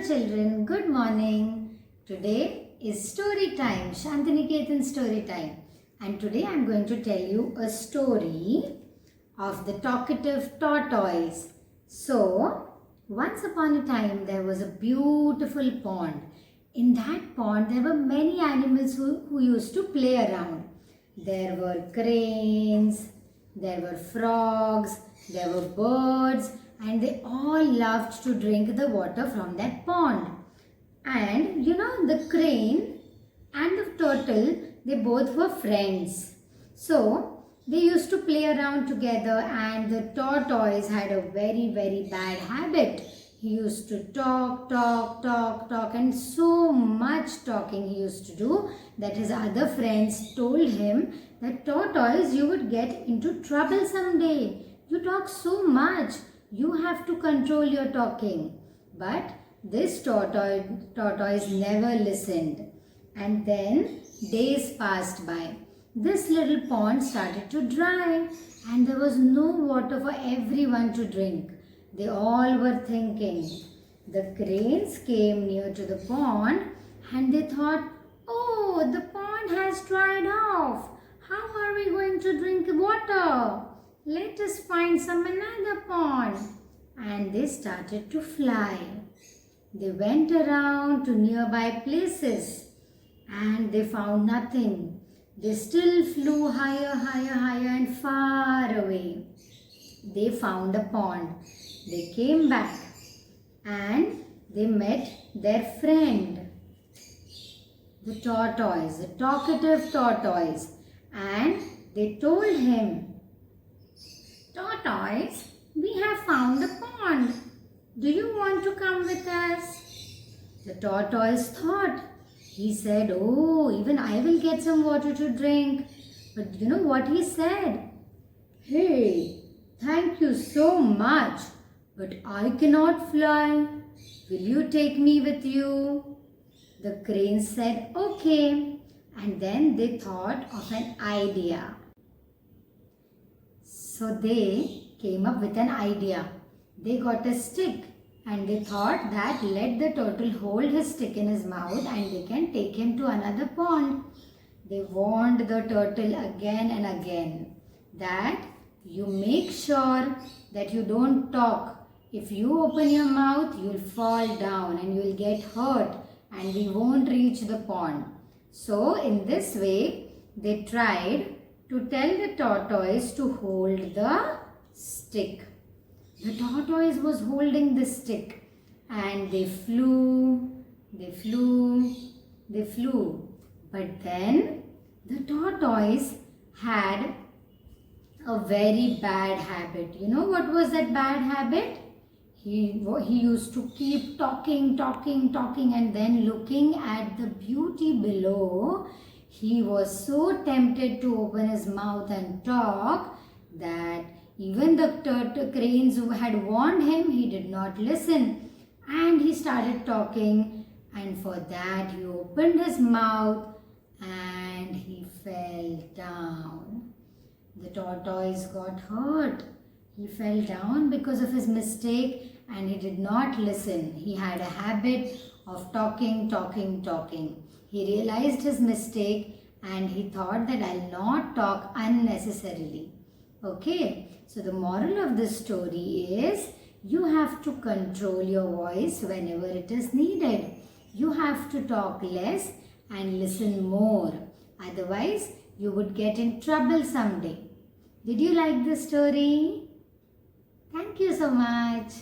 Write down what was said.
children, good morning. Today is story time, Shantiniketan story time. And today I am going to tell you a story of the talkative tortoise. So, once upon a time there was a beautiful pond. In that pond there were many animals who used to play around. There were cranes, there were frogs, there were birds, and they all loved to drink the water from that pond. And the crane and the turtle, they both were friends. So they used to play around together, and the tortoise had a very bad habit. He used to talk, and so much talking he used to do that his other friends told him that, "Tortoise, you would get into trouble someday. You talk so much. You have to control your talking." But this tortoise never listened. And then days passed by. This little pond started to dry, and there was no water for everyone to drink. They all were thinking. The cranes came near to the pond and they thought, "Oh, the pond has dried off. How are we going to drink water? Let us find some another pond." And they started to fly. They went around to nearby places and they found nothing. They still flew higher and far away. They found a pond. They came back and they met their friend, the tortoise, the talkative tortoise, and they told him, "Tortoise, we have found a pond. Do you want to come with us?" The tortoise thought. He said, "Oh, even I will get some water to drink." But you know what he said? "Hey, thank you so much, but I cannot fly. Will you take me with you?" The crane said, "Okay." And then they thought of an idea. So they came up with an idea. They got a stick and they thought that let the turtle hold his stick in his mouth and they can take him to another pond. They warned the turtle again and again that you make sure that you don't talk. If you open your mouth, you'll fall down and you'll get hurt and we won't reach the pond. So in this way, they tried to tell the tortoise to hold the stick. The tortoise was holding the stick and they flew. But then the tortoise had a very bad habit. You know what was that bad habit? He used to keep talking and then looking at the beauty below. He was so tempted to open his mouth and talk that even the cranes who had warned him, he did not listen. And he started talking, and for that he opened his mouth and he fell down. The tortoise got hurt. He fell down because of his mistake and he did not listen. He had a habit of talking. He realized his mistake and he thought that I'll not talk unnecessarily. Okay, so the moral of this story is you have to control your voice whenever it is needed. You have to talk less and listen more. Otherwise, you would get in trouble someday. Did you like this story? Thank you so much.